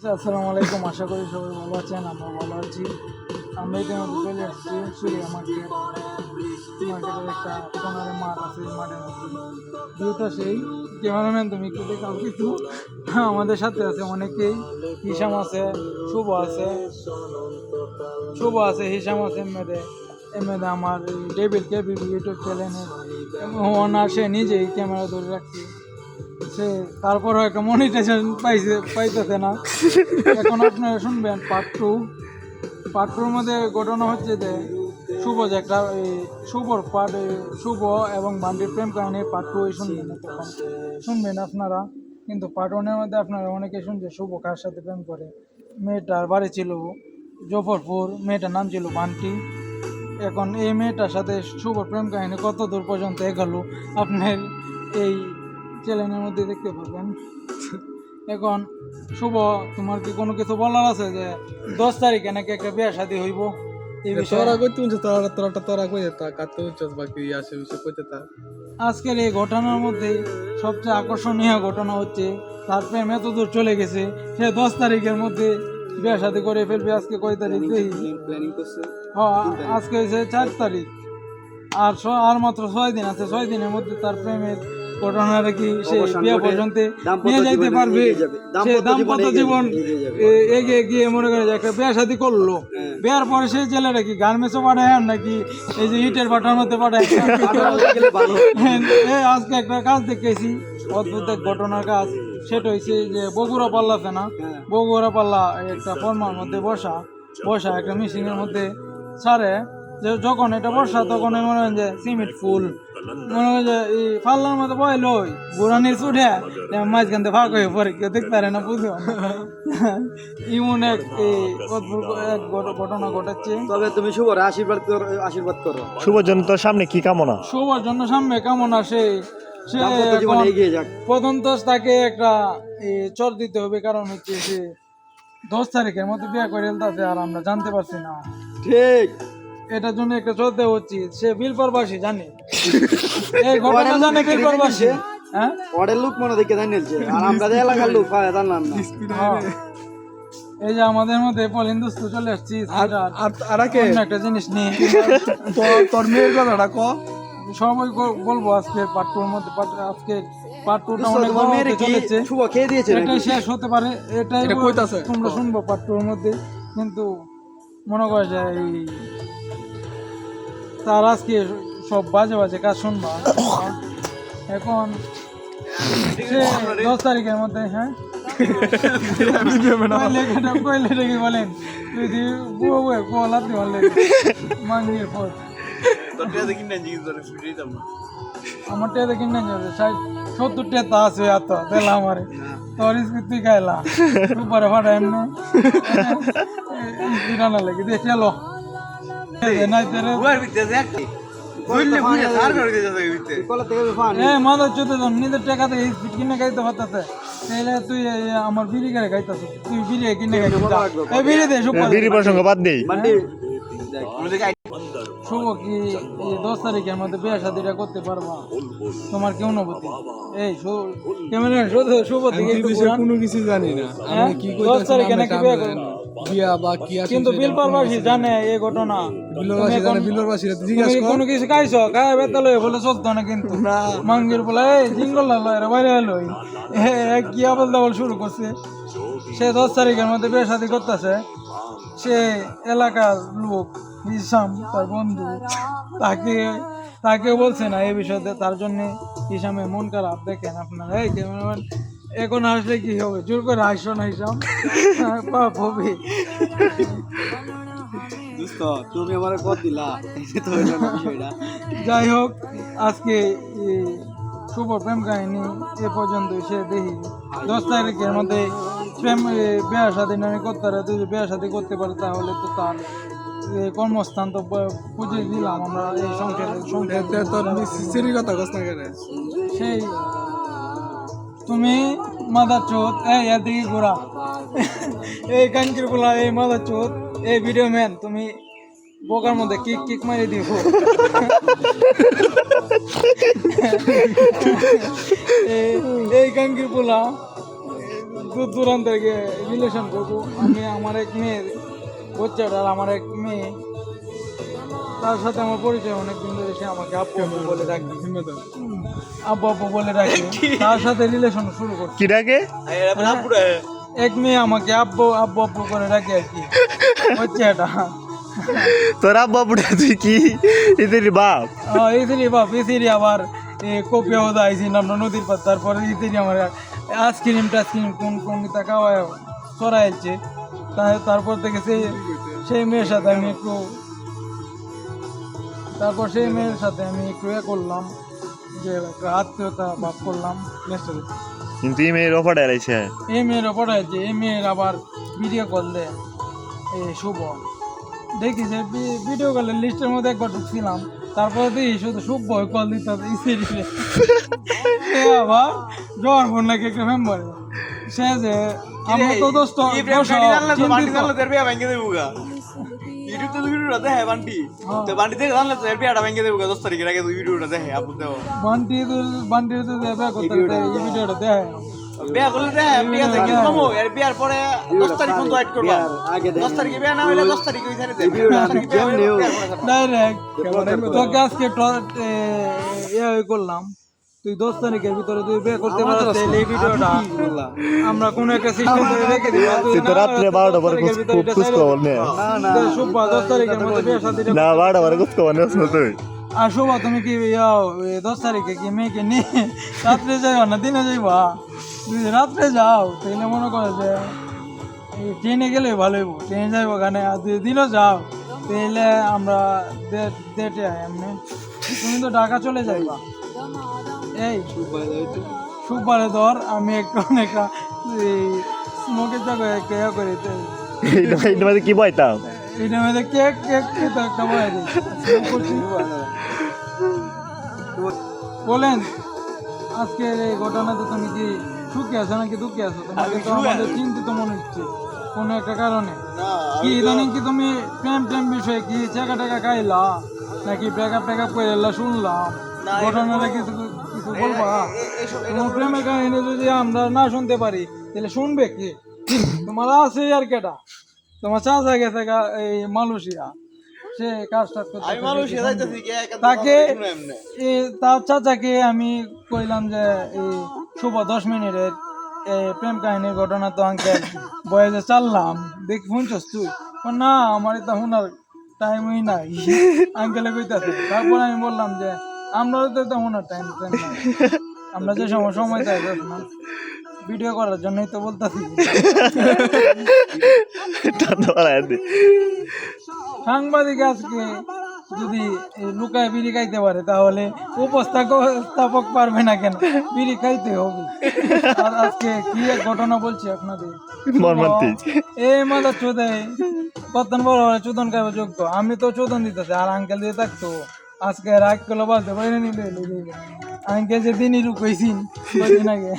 আসসালামু আলাইকুম, আশা করি সবাই ভালো আছেন। আমরা ভালো আছি। আমরা ইতিমধ্যে চলে আসছি সুরিয়া মার্কেট। মার্কেটের একটা কর্নারে মাঠ আছে, এই মাঠের মধ্যে ভিউটা সেই। ক্যামেরাম্যান তুমি একটু দেখাও কিছু। আমাদের সাথে আছে অনেকেই, হিসাম আছে, শুভ আছে, হিসাম আছে, এমএদে আমার ডেভিড কেবিবি ইউটিউব চ্যানেলের ওনার, সে নিজেই ক্যামেরা ধরে রাখছে। সে তারপরও একটা মনিটাইজেশন পাইতেছে না। এখন আপনারা শুনবেন পার্ট টুর মধ্যে ঘটনা হচ্ছে যে যে একটা শুভ এবং বান্ডির প্রেম কাহিনীর পার্ট 2 শুনবেন, তখন শুনবেন আপনারা। কিন্তু পার্ট 1-এর মধ্যে আপনারা অনেকে শুনছে শুভ কার সাথে প্রেম করে। মেয়েটার বাড়ি ছিল জফরপুর, মেয়েটার নাম ছিল বান্টি। এখন এই মেয়েটার সাথে শুভ প্রেম কাহিনী কত দূর পর্যন্ত এগোলো আপনার এই চ্যানেলের মধ্যে দেখতে পাবেন। এখন শুভ, তোমার কি কোনো কিছু বলার আছে যে 10 তারিখে নাকি একটা বিয়ে শাদী হইব? এই বিষয়ে আজকের এই ঘটনার মধ্যে সবচেয়ে আকর্ষণীয় ঘটনা হচ্ছে তার প্রেম এত দূর চলে গেছে, সে 10 তারিখের মধ্যে বিয়ে শাদী করে ফেলবে। আজকে কয় তারিখ? আজকে হয়েছে 4 তারিখ। আর মাত্র 6 দিন আছে। 6 দিনের মধ্যে তার প্রেমের ঘটনাটা কি সে বিয়ে পর্যন্ত নিয়ে যাইতে পারবে? সে দাম্পত্য জীবন এগিয়ে গিয়ে মনে করে যে একটা বিয়ে শাদী করলো, বিয়ার পরে সেই ছেলেটা কি গার্মেন্টসও পাঠায় নাকি এই যে ইটের ভাটার মধ্যে পাঠায়? আজকে একটা কাজ দেখেছি, অদ্ভুত এক ঘটনার কাজ। সেটা হয়েছে যে বগুড়া পাল্লা আছে না, বগুড়া পাল্লা একটা ফর্মার মধ্যে বসা একটা মেশিনের মধ্যে ছাড়ে। যে যখন এটা বর্ষা তখন মনে হয় যে সিমেন্ট ফুল, মনে হয় যে এই পাল্লার মধ্যে বয় লই বুড়ানির ছুটে মাঝখানতে ফাঁক হয়ে পরে, কেউ দেখতে পারে না, বুঝো এমন এক অদ্ভুত এক ঘটনা ঘটাচ্ছে। তবে তুমি শুভর আশীর্বাদ করো। শুভর জন্য তোর সামনে কি কামনা? শুভর জন্য সামনে কামনা সে এগিয়ে যাক। প্রথম তো তাকে একটা চর দিতে হবে, কারণ হচ্ছে সে 10 তারিখের মধ্যে বিয়ে করে ফেলতেছে আর আমরা জানতে পারছি না। ঠিক, এটার জন্য একটা চর দেওয়া উচিত। সে বিলপারবাসী জানে, এই ঘটনা জানে বিলপারবাসী। হ্যাঁ, ওদের লোক মনে দেখে জানিয়েছে, আর আমরা যে এলাকার লোক জানলাম না। এই যে আমাদের মধ্যে পলিন দোস্ত চলে আসছি আর একটা জিনিস নিয়ে। তোর মেয়ের কথাটা ক। সবাই বলবো আজকে পার্ট 2-এর মধ্যে। আজকে পার্ট 2টা অনেক বড় হতে চলেছে। শুভ খেয়ে দিয়েছে, এটাই শেষ হতে পারে, এটাই তোমরা শুনবো পার্ট 2-এর মধ্যে। কিন্তু মনে করে যে এই তার আজকে সব বাজে কাজ শুনবা। এখন সে 10 তারিখের মধ্যে, হ্যাঁ কইলে রেখে বলেন যদি বুয়া বুয়া কোলা দিওয়ালে মাঙ্গির পর আমার টেদে কিনে যাবে 70 টেতা আছে এত দিলা আমারে তোর তুই খাইলা উপরে ফাটা এমনি না লাগে দিয়ে চলো নাই তেরে মাদার চোদ্দ নিজের টাকা থেকে কিনে খাইতে পারতেছে। তুই আমার বিড়ি করে খাইতেছ, তুই বিড়ি কিনে খাইতে বিড়ি দে বিড়ি প্রসঙ্গ বাদ দেই। শুভ কি 10 তারিখের মধ্যে বিয়ে শাদীটা করতে পারবা? তোমার কি অনুভূতি? এই ক্যামেরা শুভ দিকে কোনো কিছু জানি না, আমি কি 10 তারিখে নাকি বিয়ে করব বিয়া বা কি আছে, কিন্তু বিলপারবাসী জানে এই ঘটনা। বিলরবাসীরা জিজ্ঞাসা তুমি কর। কোনো কিছু খাইছো? খায় বেতালয়ে বলে চলতো না, কিন্তু মাঙ্গির বলে এই জিঙ্গল লালো বাইরে এলোই কি আবল দাবল শুরু করছে। সে 10 তারিখের মধ্যে বিয়ে শাদী করতেছে। সে এলাকার লোক হিসাম তার বন্ধু তাকে বলছে না এই বিষয়তে, তার জন্য হিসামে মন খারাপ। দেখেন আপনারা, এই ক্যামেরাম্যান এখন আসলে কি হবে? জোর করে আসো না হিসাম, পাপ হবে। তুমি আমার কত দিলা যাই হোক, আজকে শুভ প্রেম কাহিনী এ পর্যন্ত। সে দেখি 10 তারিখের মধ্যে প্রেম বিয়ে শাদী নামে করতে পারে। যদি বিয়ে শাদী করতে পারে তাহলে তো তার কর্মস্থান তো বুঝে দিলাম আমরা। এই সংসার কথা কস না কেন? সেই তুমি মাদার চোদ, এই এদিকে ঘোরা, এই কাঞ্চির বলা, এই মাদার চোদ, এই ভিডিও ম্যান, তুমি বোকার মধ্যে কিক মারি দিব। এই কাঙ্কির পোলা দূর দূরান্ত থেকে রিলেশন করবো। আমি আমার এক মেয়ের বাচ্চাটা, আর আমার এক মেয়ে, তার সাথে আমার পরিচয় অনেকদিন ধরে। সে আমাকে আব্বু আব্বু বলে ডাকে, আব্বু আব্বু বলে ডাকে। তার সাথে রিলেশন শুরু করছে। কি ডাকে? এক মেয়ে আমাকে আব্বু আব্বু আব্বু করে ডাকে আর কি, বাচ্চাটা। তোর আব্বা বুড়া তুই কি এদের বাপ? এসিরি বাপ, এসিরি আবার কপিয়া হদা আইসি আমরা নদীর পার। তারপরে এসিরি আমার আইসক্রিম টাইসক্রিম কোন কোন টাকা চড়াইছে। তারপর থেকে সেই মেয়ের সাথে আমি একটু করলাম, যে একটা আত্মীয়তা ভাব করলাম। কিন্তু এই মেয়ের অফার ডালাইছে। এই মেয়ের ওপর আছে, এই মেয়ের আবার ভিডিও কল দেয় এই শুভ। দেখি যে ভিডিও কলের লিস্টের মধ্যে একবার ঢুকছিলাম, তারপরে দেখি শুধু শুভ কল দিতে আবার জ্বর ফোন লাগে একটা মেম্বার। সে যে আমরা তো দোস্ত ইউটিউব তো ভিডিওটা দেখে বান্টি, তো বান্টি দেখে জানলে তো এর বিয়াটা ভেঙে দেবো 10 তারিখের আগে। তুই ভিডিওটা দেখে আপু দেও বান্টি তো বিয়া করতে এই ভিডিওটা দেয়। বিয়া করলে দেখে বিয়া থেকে কমো, এর বিয়ার পরে 10 তারিখ পর্যন্ত ওয়েট করবা। 10 তারিখে বিয়া না হলে 10 তারিখে ওই ছেড়ে দে ভিডিওটা। ডাইরেক্ট তোকে আজকে করলাম, তুই 10 তারিখের ভিতরে তুই বিয়ে করতে পারছিস। এই ভিডিওটা আমরা কোন একটা সিস্টেম করে রেখে দিব। তুই তো রাত্রে 12টা পরে খুব খুশ খবর নে। না শুভ 10 তারিখের মধ্যে বিয়ে শাদী না 12টা পরে খুশ খবর নেস না তুই। আর শুভ তুমি কি 10 তারিখে কি মেয়েকে নিয়ে রাত্রে যাইবা না দিনে যাইবা? যদি রাত্রে যাও তাহলে মনে করে যে ট্রেনে গেলে ভালো হইব, ট্রেনে যাইব ওখানে। আর যদি দিনও যাও তাহলে আমরা ডেটে এমনি। তুমি তো ঢাকা চলে যাইবা। এই সুপারে ধর আমি একটু অনেকটা স্মোকের জায়গায় কেয়া করি। এইটা মধ্যে কি বইতাম? এইটার মধ্যে কেক কেক তো একটা বয়ে দিই। বলেন আজকের এই ঘটনাতে তুমি কি সুখে আছো নাকি দুঃখে আছো? তোমাকে তো আমাদের চিন্তিত মনে হচ্ছে কোনো একটা কারণে। কি ইদানিং কি তুমি প্রেম প্রেম বিষয়ে কি টাকা টাকা খাইলা নাকি ব্রেকআপ টেকআপ করে এলা শুনলাম? ঘটনাটা কিছু কিছু বলবা? তোমার প্রেমের কাহিনী যদি আমরা না শুনতে পারি তাহলে শুনবে কি? তোমার আছে আর কেটা? তোমার চাচা গেছে এই মালয়েশিয়া, সে কাজটা তাকে তার চাচাকে আমি কইলাম যে এই শুভ 10 মিনিটের প্রেম কাহিনীর ঘটনা তো আঙ্কেল বয়েজে চাললাম, দেখ শুনছস তুই? না আমার এটা শোনার টাইমই নাই আঙ্কেলে কইতাছে। তারপর আমি বললাম যে আমরা তো এটা শোনার টাইম নাই, আমরা যে সময় চাই না ভিডিও করার জন্যই তো বলতেছি। সাংবাদিক আজকে যদি লুকায় বিড়ি খাইতে পারে তাহলে উপস্থাপক পারবে না কেন? বিড়ি খাইতে হবে। আর আজকে কি এক ঘটনা বলছি আপনাদের। এই মাদার চোদে কতন বড় চোদন খাবে যোগ্য, আমি তো চোদন দিতেছি আর আঙ্কেল দিয়ে থাকতো আজকে রাগ করলো বলতে বাইরে নিলে আঙ্কেল যে দিনই লুকাইছি কদিন আগে।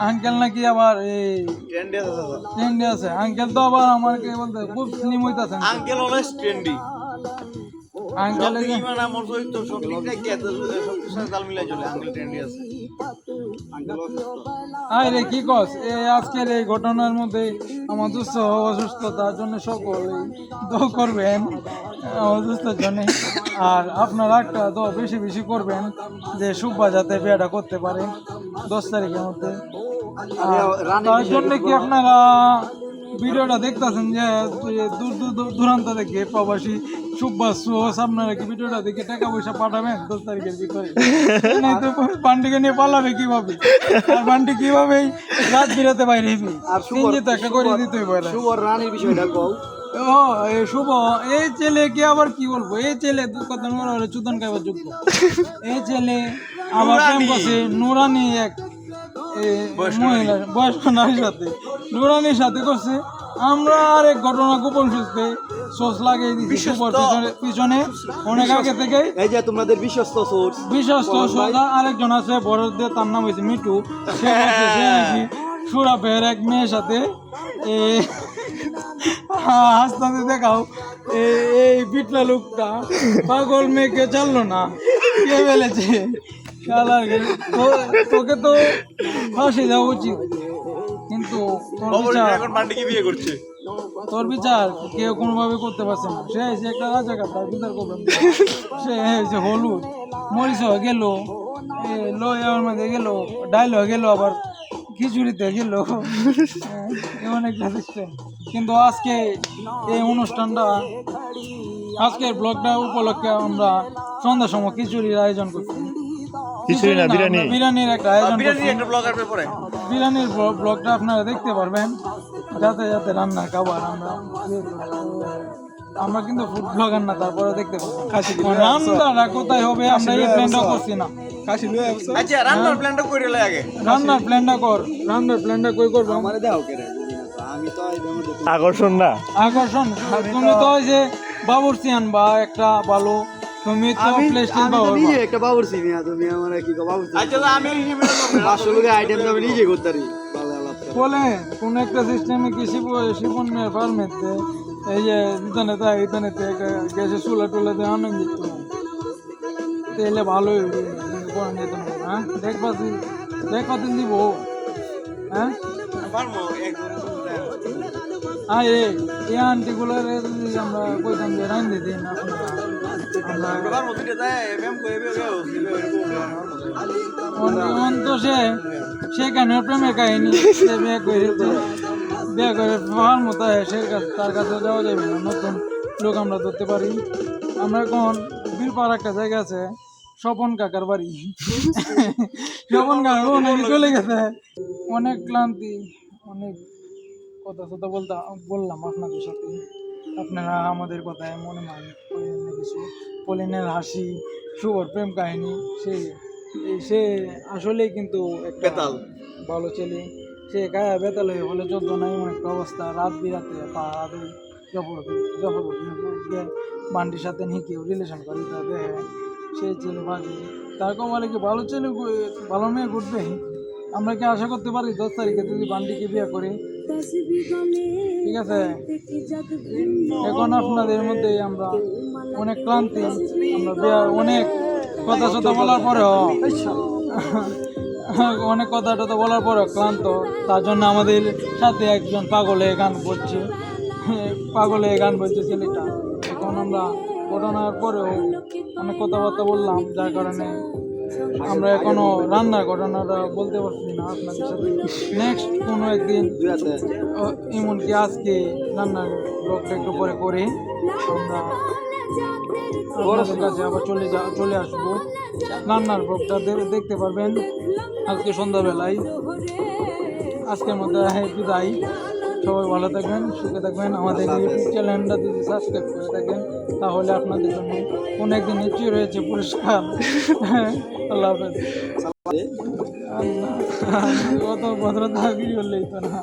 আঙ্কেল নাকি আবার এই ট্রেন্ডে আছে। আঙ্কেল তো আবার আমাকে বলতে খুব স্লিম হইতাছে। Uncle always trendy. আঙ্কেল কি মানে আমার তো সব ঠিকঠাক কি এত সব কিছু তাল মিলাই চলে। আঙ্কেল ট্রেন্ডি আছে। আয় রে কি কস? আজকের এই ঘটনার মধ্যে আমার দুস্থ অসুস্থতার জন্য সকলেই দোয়া করবেন অসুস্থতার জন্য। আর আপনারা একটা দোয়া বেশি বেশি করবেন যে সুব্বা যাতে বিয়েটা করতে পারে 10 তারিখের মধ্যে। তার জন্য কি আপনারা ভিডিওটা দেখতেছেন যে দূর দূরান্ত থেকে প্রবাসী সুব্বা সোস, আপনারা কি ভিডিওটা দেখে টাকা পয়সা পাঠাবেন 10 তারিখের ভিতরে? বান্ডিকে নিয়ে পালাবে কিভাবে? আর বান্ডি কিভাবে রাত বিরাতে বাইরে আর তো একটা করে দিতে পারে। শুভর রানীর বিষয়টা কও। ও শুভ এই ছেলে কি আবার কি বলবো, এই ছেলে কত চুদন খাইবার যোগ্য। এই ছেলে আমার প্রেম করছে নুরানি এক মহিলা বয়স্ক নারীর সাথে, নুরানির সাথে করছে। আমরা আর এক ঘটনা গোপন সূত্রে সোর্স লাগিয়ে দিচ্ছি পিছনে অনেক আগে থেকে। এই যে তোমাদের বিশ্বস্ত সোর্স আরেকজন আছে বড়দের, তার নাম হয়েছে মিটু। সে নাকি সুরাপের এক মেয়ের সাথে হাসতে দেখাও এই বিটলা লোকটা পাগল মেয়েকে চাললো না। কে ফেলেছে শালার তোকে তো ফাঁসি দেওয়া উচিত, কিন্তু তোর বিচার এখন বান্ডিকে বিয়ে করছে। তোর বিচার কেউ কোনোভাবে করতে পারছে না। সে এসে একটা রাজাকার, তার বিচার করবেন না। সে এসে হলুদ মরিচ হয়ে গেল, লয়ার মধ্যে গেল, ডাইল হয়ে গেল, আবার খিচুড়িতে গেল, এমন একটা সিস্টেম। কিন্তু আজকে এই অনুষ্ঠানটা, আজকের ব্লগটা উপলক্ষে আমরা সন্ধ্যার সময় খিচুড়ির আয়োজন করছি। খিচুড়ি না, বিরিয়ানি। বিরিয়ানির একটা আয়োজন বিরিয়ানি করছি। একটা ব্লগ আসবে পরে। বিরিয়ানির ব্লগটা আপনারা দেখতে পারবেন, যাতে যাতে রান্নার খাবার আমরা ইয়ে করি। আমরা কিন্তু ফুড ব্লগার না, তারপরে দেখতে পারবেন রান্নাটা কোথায় হবে আমরা এই প্ল্যানটা করছি না। কাশি লয়ে আসছো আচ্ছা রান্নার প্ল্যানটা করে লয় আগে। রান্নার প্ল্যানটা কর, রান্নার প্ল্যানটা কই করবো? আমারে দাও কে রে আমি তো এই মধ্যে আকর্ষণ না, আকর্ষণ তুমি তো ওই যে বাবুর্চি আনবা একটা ভালো, তুমি তো প্লেস্টেশন পাবো। একটা বাবুর্চি নিয়া তুমি আমার কি বাবুর্চি আচ্ছা আমি হিমেল 500 লোকের আইটেম তো আমি নিজে করতে পারি ভালো আলাপ বলে কোন একটা সিস্টেমে কি শিবনের ফার্মেতে এই যে ইতানেতে গ্যাসের চুলা টুলা দিয়ে আনন্দ দিত, তাহলে ভালোই করেন যেত না। হ্যাঁ দেখবাতি দিব। হ্যাঁ পারবো একদম। আর এই আন্টিগুলোর যদি আমরা কইতাম যে রান দিতে না, আমরা প্রকার মধ্যে যায় এফএম করে তো সেখানে প্রেমের কাহিনী, সে বিয়ে করে পাওয়ার মতো সে তার কাছে যাওয়া যাবে না, নতুন লোক আমরা ধরতে পারি। আমরা এখন বীরপাড়া একটা জায়গা আছে, স্বপন কাকার বাড়ি। স্বপন কাকা অনেক চলে গেছে, অনেক ক্লান্তি, অনেক কথা বললাম আপনাদের সাথে। আপনারা আমাদের কথায় মনে মান করেন না কিছু। পলিনের হাসি, শুভর প্রেম কাহিনী, সে আসলেই কিন্তু একটা বেতাল। ভালো ছেলে। সে গায়ে বেতাল হয়ে বলে চলতো না, এমন একটা অবস্থা। রাত বিরাতে পাহাড়ে জবরদস্তি বান্ডির সাথে নিয়ে কেউ রিলেশন করি তা দেখে সেই ছেলে বাজে। তার কমালে কি ভালো ছেলে ভালো মেয়ে ঘুরবে? আমরা কি আশা করতে পারি 10 তারিখে যদি বান্ডিকে বিয়ে করি? ঠিক আছে, এখন আপনাদের মধ্যে আমরা অনেক ক্লান্তি, আমরা অনেক কথা সথা বলার পরেও ক্লান্ত। তার জন্য আমাদের সাথে একজন পাগলে গান বলছে ছেলেটা। এখন আমরা ঘটনার পরেও অনেক কথাবার্তা বললাম, যার কারণে আমরা এখনো রান্নার ঘটনাটা বলতে পারছি না আপনাদের সাথে। নেক্সট কোনো একদিন, এমনকি আজকে রান্নার ব্লগটা একটু পরে করে আমরা আপনাদের কাছে আবার চলে আসবো। রান্নার ব্লগটা দেখতে পারবেন আজকে সন্ধ্যাবেলায়। আজকের মধ্যে বিদায়। সবাই ভালো থাকবেন, সুখে থাকবেন। আমাদের ইউটিউব চ্যানেলটা যদি সাবস্ক্রাইব করে থাকেন তাহলে আপনাদের জন্য কোনো একদিন নিশ্চয়ই রয়েছে পুরস্কার। আল্লাহ হাফেজ। অত ভদ্রতা ভিডিও করলেই তো না।